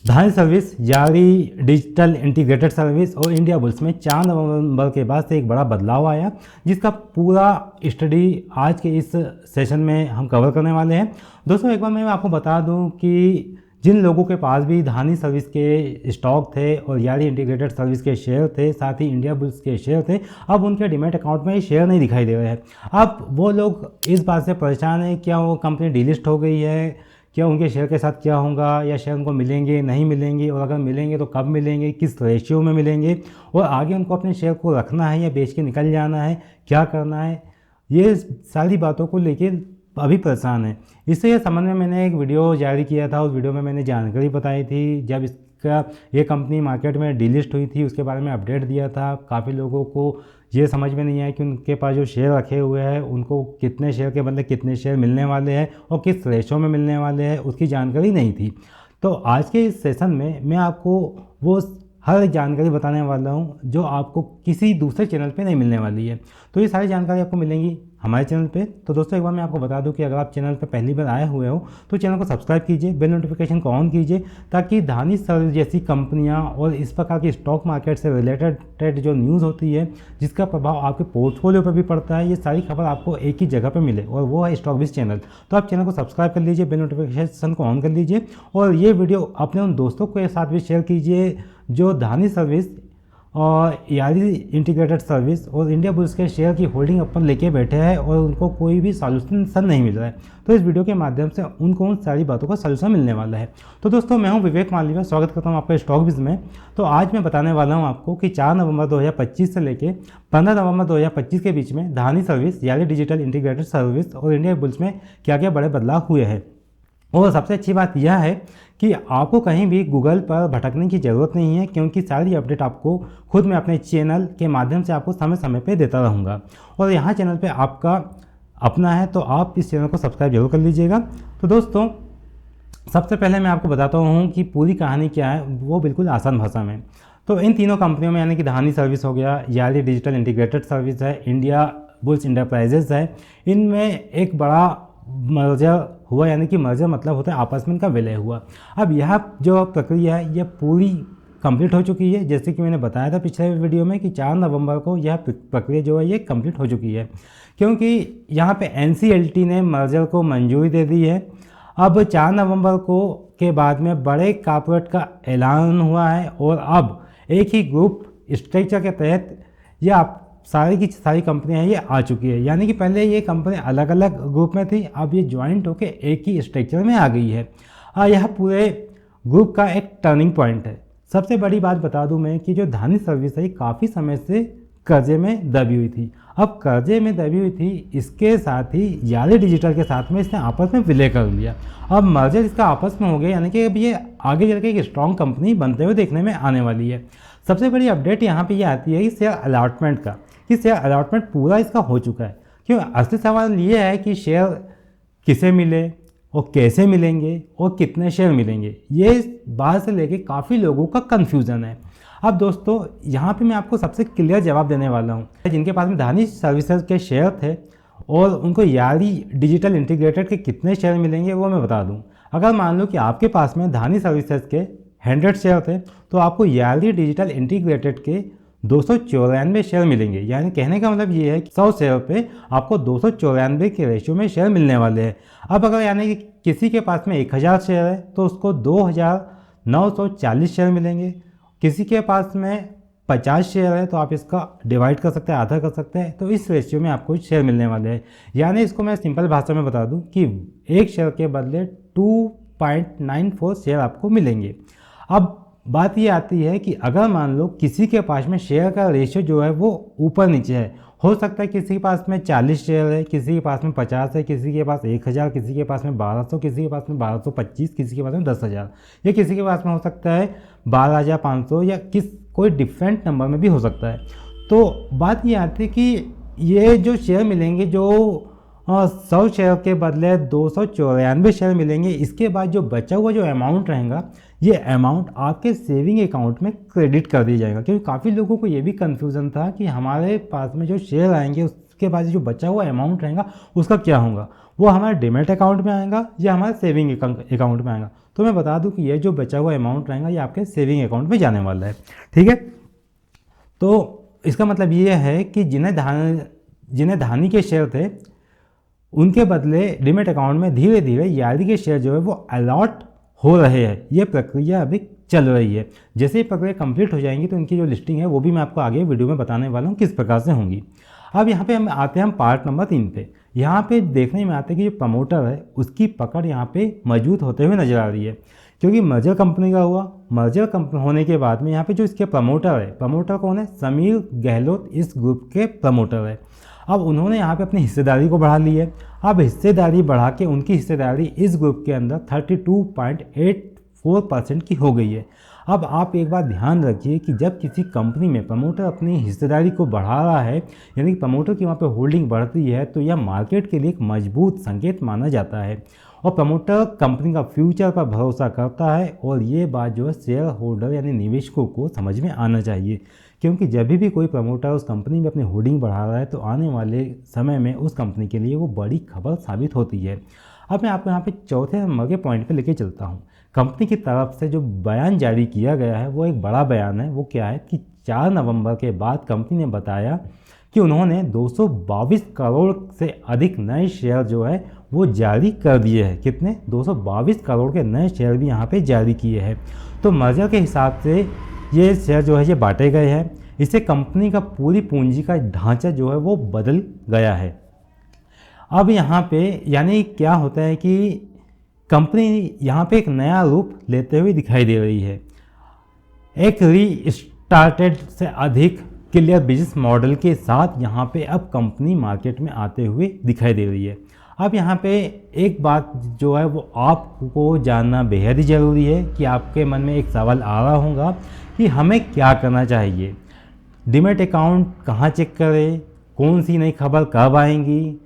धानी service यारी digital integrated service और India bulls में 4 नवंबर के बाद से एक बड़ा बदलाव आया, जिसका पूरा स्टडी आज के इस सेशन में हम कवर करने वाले हैं। दोस्तों एक बार मैं आपको बता दूं कि जिन लोगों के पास भी धानी सर्विस के स्टॉक थे और यारी इंटीग्रेटेड सर्विस के शेयर थे, साथ ही इंडिया बुल्स के शेयर थे, अब उनके डीमैट अकाउंट में शेयर नहीं दिखाई दे रहे हैं। अब वो लोग इस बात से परेशान हैं, क्या वो कंपनी डीलिस्ट हो गई है, क्या उनके शेयर के साथ क्या होगा, या शेयर उनको मिलेंगे नहीं मिलेंगे, और अगर मिलेंगे तो कब मिलेंगे, किस रेशियो में मिलेंगे, और आगे उनको अपने शेयर को रखना है या बेच के निकल जाना है, क्या करना है, ये सारी बातों को लेके अभी परेशान है। इससे ये संबंध में मैंने एक वीडियो जारी किया था। उस वीडियो में मैंने जानकारी बताई थी, जब इसका ये कंपनी मार्केट में डीलिस्ट हुई थी उसके बारे में अपडेट दिया था। काफ़ी लोगों को ये समझ में नहीं आया कि उनके पास जो शेयर रखे हुए हैं उनको कितने शेयर के बदले कितने शेयर मिलने वाले हैं और किस रेशो में मिलने वाले हैं, उसकी जानकारी नहीं थी। तो आज के इस सेशन में मैं आपको वो हर जानकारी बताने वाला हूँ जो आपको किसी दूसरे चैनल पे नहीं मिलने वाली है। तो ये सारी जानकारी आपको मिलेंगी हमारे चैनल पे। तो दोस्तों एक बार मैं आपको बता दूं कि अगर आप चैनल पे पहली बार आए हुए हो तो चैनल को सब्सक्राइब कीजिए, बेल नोटिफिकेशन को ऑन कीजिए, ताकि धानी सर्विस जैसी कंपनियां और इस प्रकार की स्टॉक मार्केट से रिलेटेड जो न्यूज़ होती है जिसका प्रभाव आपके पोर्टफोलियो पर भी पड़ता है, ये सारी खबर आपको एक ही जगह पर मिले, और वो है स्टॉकबिज चैनल। तो आप चैनल को सब्सक्राइब कर लीजिए, बेल नोटिफिकेशन को ऑन कर लीजिए, और ये वीडियो अपने उन दोस्तों के साथ भी शेयर कीजिए जो धानी सर्विस और यारी इंटीग्रेटेड सर्विस और इंडिया बुल्स के शेयर की होल्डिंग अपन लेके बैठे हैं और उनको कोई भी सॉल्यूशन नहीं मिल रहा है। तो इस वीडियो के माध्यम से उनको उन सारी बातों का सॉल्यूशन मिलने वाला है। तो दोस्तों मैं हूं विवेक मालवीय, स्वागत करता हूं आपका स्टॉकबिज में। तो आज मैं बताने वाला हूं आपको कि 4 नवंबर 2025 से लेके 15 नवंबर 2025 के बीच में धानी सर्विस यारी डिजिटल इंटीग्रेटेड सर्विस और इंडिया बुल्स में क्या क्या बड़े बदलाव हुए हैं। और सबसे अच्छी बात यह है कि आपको कहीं भी गूगल पर भटकने की ज़रूरत नहीं है, क्योंकि सारी अपडेट आपको खुद मैं अपने चैनल के माध्यम से आपको समय समय पे देता रहूँगा। और यहाँ चैनल पे आपका अपना है तो आप इस चैनल को सब्सक्राइब जरूर कर लीजिएगा। तो दोस्तों सबसे पहले मैं आपको बताता हूँ कि पूरी कहानी क्या है, वो बिल्कुल आसान भाषा में। तो इन तीनों कंपनियों में यानी कि धानी सर्विस हो गया, यारी डिजिटल इंटीग्रेटेड सर्विस है, इंडिया बुल्स इंटरप्राइजेज है, इनमें एक बड़ा मर्जर हुआ, यानी कि मर्जर मतलब होता है आपस में इनका विलय हुआ। अब यह जो प्रक्रिया है यह पूरी कंप्लीट हो चुकी है, जैसे कि मैंने बताया था पिछले वीडियो में कि 4 नवंबर को यह प्रक्रिया जो है ये कंप्लीट हो चुकी है, क्योंकि यहाँ पे NCLT ने मर्जर को मंजूरी दे दी है। अब 4 नवंबर को के बाद में बड़े कॉर्पोरेट का ऐलान हुआ है, और अब एक ही ग्रुप स्ट्रक्चर के तहत यह सारी की सारी कंपनियां ये आ चुकी है। यानी कि पहले ये कंपनी अलग अलग ग्रुप में थी, अब ये ज्वाइंट होकर एक ही स्ट्रक्चर में आ गई है। यह पूरे ग्रुप का एक टर्निंग पॉइंट है। सबसे बड़ी बात बता दूं मैं कि जो धानी सर्विस है काफ़ी समय से कर्जे में दबी हुई थी। अब कर्जे में दबी हुई थी, इसके साथ ही यारी डिजिटल के साथ में इसने आपस में विलय कर लिया। अब मर्जर इसका आपस में हो गया, यानी कि अब ये आगे चल के एक स्ट्रॉन्ग कंपनी बनते हुए देखने में आने वाली है। सबसे बड़ी अपडेट यहाँ पे ये आती है कि शेयर अलॉटमेंट का, कि शेयर अलॉटमेंट पूरा इसका हो चुका है। क्यों, असली सवाल ये है कि शेयर किसे मिले और कैसे मिलेंगे और कितने शेयर मिलेंगे, ये बात से लेके काफ़ी लोगों का कन्फ्यूज़न है। अब दोस्तों यहाँ पे मैं आपको सबसे क्लियर जवाब देने वाला हूँ। जिनके पास में धानी सर्विसेज के शेयर थे और उनको यारी डिजिटल इंटीग्रेटेड के कितने शेयर मिलेंगे वो मैं बता दूँ। अगर मान लो कि आपके पास में धानी सर्विसेज के 100 शेयर थे तो आपको यारी डिजिटल इंटीग्रेटेड के 294 शेयर मिलेंगे। यानी कहने का मतलब ये है कि 100 शेयर पे आपको 294 के रेशियो में शेयर मिलने वाले हैं। अब अगर यानी कि किसी के पास में 1000 शेयर है तो उसको 2940 शेयर मिलेंगे। किसी के पास में 50 शेयर है तो आप इसका डिवाइड कर सकते हैं, आधा कर सकते हैं, तो इस रेशियो में आपको शेयर मिलने वाले हैं। यानी इसको मैं सिंपल भाषा में बता दूं कि एक शेयर के बदले 2.94 शेयर आपको मिलेंगे। अब बात ये आती है कि अगर मान लो किसी के पास में शेयर का रेशियो जो है वो ऊपर नीचे है, हो सकता है किसी के पास में 40 शेयर है, किसी के पास में 50 है, किसी के पास 1000, किसी के पास में 1200, किसी के पास में 1225, किसी के पास में 10,000, या किसी के पास में हो सकता है 12,500 या कोई डिफरेंट नंबर में भी हो सकता है। तो बात ये आती है कि ये जो शेयर मिलेंगे, जो 100 शेयर के बदले 294 शेयर मिलेंगे, इसके बाद जो बचा हुआ जो अमाउंट रहेगा ये अमाउंट आपके सेविंग अकाउंट में क्रेडिट कर दिया जाएगा। क्योंकि काफ़ी लोगों को ये भी कन्फ्यूज़न था कि हमारे पास में जो शेयर आएंगे उसके बाद जो बचा हुआ अमाउंट रहेगा उसका क्या होगा, वो हमारे डीमैट अकाउंट में आएगा या हमारे सेविंग अकाउंट में आएगा। तो मैं बता दूं कि ये जो बचा हुआ अमाउंट रहेगा ये आपके सेविंग अकाउंट में जाने वाला है, ठीक है। तो इसका मतलब ये है कि जिन्हें धानी के शेयर थे उनके बदले डीमैट अकाउंट में धीरे धीरे यारी के शेयर जो है वो अलॉट हो रहे हैं। ये प्रक्रिया अभी चल रही है। जैसे ही प्रक्रिया कंप्लीट हो जाएंगी तो इनकी जो लिस्टिंग है वो भी मैं आपको आगे वीडियो में बताने वाला हूँ किस प्रकार से होंगी। अब यहाँ पे हम आते हैं पार्ट नंबर 3 पे। यहाँ पे देखने में आता है कि जो प्रमोटर है उसकी पकड़ यहाँ पे मजबूत होते हुए नजर आ रही है, क्योंकि मर्जर कंपनी का हुआ। मर्जर होने के बाद में यहाँ पे जो इसके प्रमोटर है, प्रमोटर कौन है, समीर गहलोत इस ग्रुप के प्रमोटर है। अब उन्होंने यहाँ पे अपनी हिस्सेदारी को बढ़ा ली है। अब हिस्सेदारी बढ़ा के उनकी हिस्सेदारी इस ग्रुप के अंदर 32.84% की हो गई है। अब आप एक बात ध्यान रखिए कि जब किसी कंपनी में प्रमोटर अपनी हिस्सेदारी को बढ़ा रहा है, यानी कि प्रमोटर की वहाँ पे होल्डिंग बढ़ती है, तो यह मार्केट के लिए एक मजबूत संकेत माना जाता है और प्रमोटर कंपनी का फ्यूचर पर भरोसा करता है। और ये बात जो है शेयर होल्डर यानी निवेशकों को समझ में आना चाहिए, क्योंकि जब भी कोई प्रमोटर उस कंपनी में अपनी होल्डिंग बढ़ा रहा है तो आने वाले समय में उस कंपनी के लिए वो बड़ी खबर साबित होती है। अब मैं आपको यहाँ पे चौथे नंबर के पॉइंट पे लेके चलता हूँ। कंपनी की तरफ से जो बयान जारी किया गया है वो एक बड़ा बयान है। वो क्या है कि 4 नवंबर के बाद कंपनी ने बताया कि उन्होंने 222 करोड़ से अधिक नए शेयर जो है वो जारी कर दिए हैं। कितने, 222 करोड़ के नए शेयर भी यहाँ पे जारी किए हैं। तो मर्जर के हिसाब से ये शेयर जो है ये बांटे गए हैं। इससे कंपनी का पूरी पूंजी का ढांचा जो है वो बदल गया है। अब यहाँ पे यानी क्या होता है कि कंपनी यहाँ पे एक नया रूप लेते हुए दिखाई दे रही है। एक रीस्टार्टेड से अधिक क्लियर बिजनेस मॉडल के साथ यहाँ पे अब कंपनी मार्केट में आते हुए दिखाई दे रही है। अब यहाँ पे एक बात जो है वो आपको जानना बेहद ही ज़रूरी है कि आपके मन में एक सवाल आ रहा होगा कि हमें क्या करना चाहिए, डीमैट अकाउंट कहाँ चेक करें, कौन सी नई खबर कब आएंगी।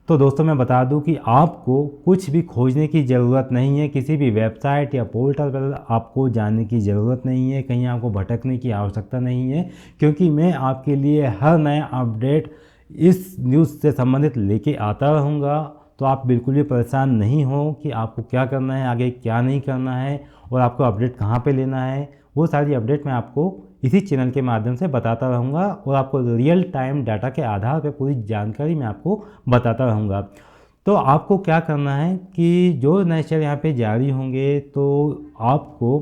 तो दोस्तों मैं बता दूं कि आपको कुछ भी खोजने की ज़रूरत नहीं है, किसी भी वेबसाइट या पोर्टल पर आपको जाने की ज़रूरत नहीं है, कहीं आपको भटकने की आवश्यकता नहीं है, क्योंकि मैं आपके लिए हर नया अपडेट इस न्यूज़ से संबंधित लेके आता रहूँगा। तो आप बिल्कुल भी परेशान नहीं हो कि आपको क्या करना है, आगे क्या नहीं करना है और आपको अपडेट कहाँ पे लेना है। वो सारी अपडेट मैं आपको इसी चैनल के माध्यम से बताता रहूँगा और आपको रियल टाइम डाटा के आधार पर पूरी जानकारी मैं आपको बताता रहूँगा। तो आपको क्या करना है कि जो नए शेयर यहाँ पे जारी होंगे तो आपको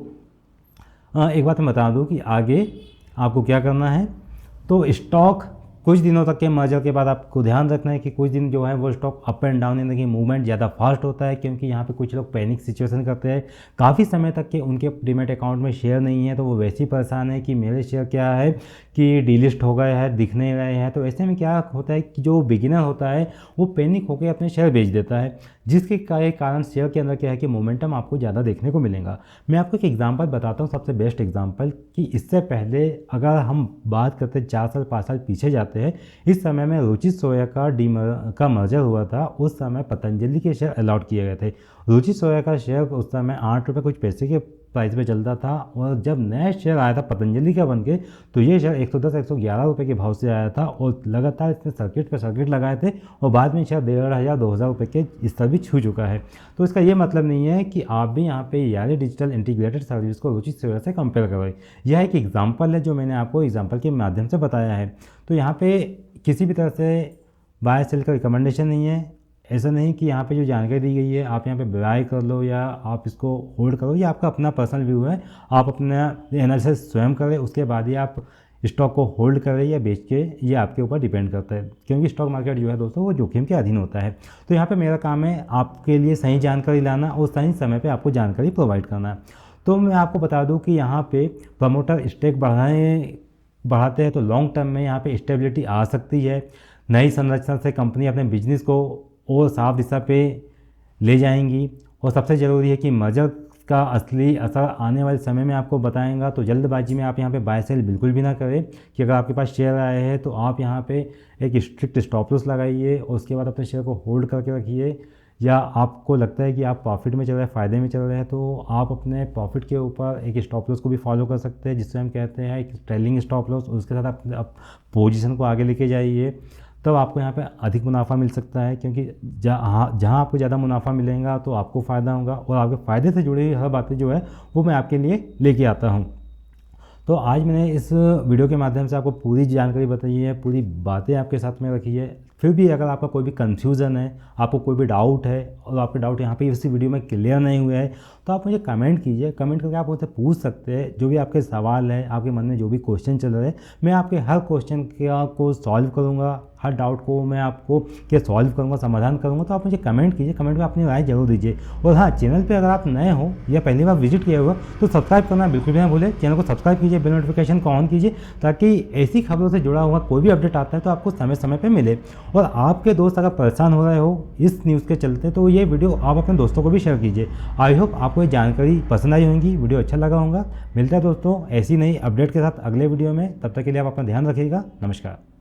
एक बात मैं बता दूँ कि आगे आपको क्या करना है। तो स्टॉक कुछ दिनों तक के मर्जर के बाद आपको ध्यान रखना है कि कुछ दिन जो है वो स्टॉक अप एंड डाउन यानी कि मूवमेंट ज़्यादा फास्ट होता है, क्योंकि यहाँ पे कुछ लोग पैनिक सिचुएशन करते हैं। काफ़ी समय तक के उनके डीमैट अकाउंट में शेयर नहीं है तो वो वैसे ही परेशान है कि मेरे शेयर क्या है कि डीलिस्ट हो गए हैं, दिख नहीं रहे हैं। तो ऐसे में क्या होता है कि जो बिगिनर होता है वो पैनिक होकर अपने शेयर बेच देता है, जिसके कारण शेयर के अंदर क्या है कि मोमेंटम आपको ज़्यादा देखने को मिलेगा। मैं आपको एक एग्जांपल बताता हूँ, सबसे बेस्ट एग्जांपल, कि इससे पहले अगर हम बात करते 4 साल 5 साल पीछे जाते हैं, इस समय में रुचित सोया का मर्जर हुआ था। उस समय पतंजलि के शेयर अलॉट किए गए थे। रुचित सोया का शेयर उस समय 8 रुपये कुछ पैसे के प्राइस पे चलता था और जब नया शेयर आया था पतंजलि का बनके तो ये शेयर 110-111 रुपये के भाव से आया था और लगातार इसने सर्किट पे सर्किट लगाए थे और बाद में शेयर 1500-2000 रुपये के स्तर भी छू चुका है। तो इसका ये मतलब नहीं है कि आप भी यहाँ पे यारी डिजिटल इंटीग्रेटेड सर्विस को रुचित सोया से कंपेयर करें। यह एक एग्जाम्पल है जो मैंने आपको एग्जाम्पल के माध्यम से बताया है। तो यहाँ पे किसी भी तरह से बाय सेल का रिकमेंडेशन नहीं है। ऐसा नहीं कि यहाँ पे जो जानकारी दी गई है आप यहाँ पे बाय कर लो या आप इसको होल्ड करो, ये आपका अपना पर्सनल व्यू है। आप अपना एनालिसिस स्वयं करें, उसके बाद ही आप स्टॉक को होल्ड करें या बेच के, ये आपके ऊपर डिपेंड करता है, क्योंकि स्टॉक मार्केट जो है दोस्तों वो जोखिम के अधीन होता है। तो यहाँ पे मेरा काम है आपके लिए सही जानकारी लाना और सही समय पे आपको जानकारी प्रोवाइड करना। तो मैं आपको बता दूँ कि यहाँ पे प्रमोटर स्टेक बढ़ाते हैं तो लॉन्ग टर्म में यहाँ पे स्टेबिलिटी आ सकती है। नई संरचना से कंपनी अपने बिजनेस को और साफ दिशा पे ले जाएंगी। और सबसे ज़रूरी है कि मर्जर का असली असर आने वाले समय में आपको बताएंगा। तो जल्दबाजी में आप यहाँ पे बाय सेल बिल्कुल भी ना करें कि अगर आपके पास शेयर आए हैं तो आप यहाँ पे एक स्ट्रिक्ट स्टॉप लॉस लगाइए और उसके बाद अपने शेयर को होल्ड करके रखिए। या आपको लगता है कि आप प्रॉफिट में चल रहे हैं, फ़ायदे में चल रहे हैं, तो आप अपने प्रॉफिट के ऊपर एक स्टॉप लॉस को भी फॉलो कर सकते हैं, जिससे हम कहते हैं एक ट्रेलिंग स्टॉप लॉस। उसके साथ आप पोजीशन को आगे लेके जाइए। तब आपको यहाँ पे अधिक मुनाफा मिल सकता है, क्योंकि जहाँ आपको ज़्यादा मुनाफा मिलेगा तो आपको फ़ायदा होगा, और आपके फ़ायदे से जुड़ी हुई हर बातें जो है वो मैं आपके लिए लेके आता हूँ। तो आज मैंने इस वीडियो के माध्यम से आपको पूरी जानकारी बताई है, पूरी बातें आपके साथ में रखी है। फिर भी अगर आपका कोई भी कन्फ्यूज़न है, आपको कोई भी डाउट है और आपके डाउट यहाँ पे इसी वीडियो में क्लियर नहीं हुए हैं, तो आप मुझे कमेंट कीजिए। कमेंट करके आप मुझसे पूछ सकते हैं जो भी आपके सवाल है, आपके मन में जो भी क्वेश्चन चल रहे हैं, मैं आपके हर क्वेश्चन को सॉल्व करूँगा, हर डाउट को मैं आपको क्या सॉल्व करूँगा, समाधान करूँगा। तो आप मुझे कमेंट कीजिए, कमेंट में अपनी राय जरूर दीजिए। और हाँ, चैनल पे अगर आप नए हो या पहली बार विजिट किया हुआ तो सब्सक्राइब करना बिल्कुल भी ना भूलें। चैनल को सब्सक्राइब कीजिए, बेल नोटिफिकेशन को ऑन कीजिए, ताकि ऐसी खबरों से जुड़ा हुआ कोई भी अपडेट आता है तो आपको समय समय पर मिले। और आपके दोस्त अगर परेशान हो रहे हो इस न्यूज़ के चलते तो ये वीडियो आप अपने दोस्तों को भी शेयर कीजिए। आई होप आपको ये जानकारी पसंद आई होगी, वीडियो अच्छा लगा होगा। मिलता है दोस्तों ऐसी नई अपडेट के साथ अगले वीडियो में, तब तक के लिए आप अपना ध्यान रखिएगा। नमस्कार।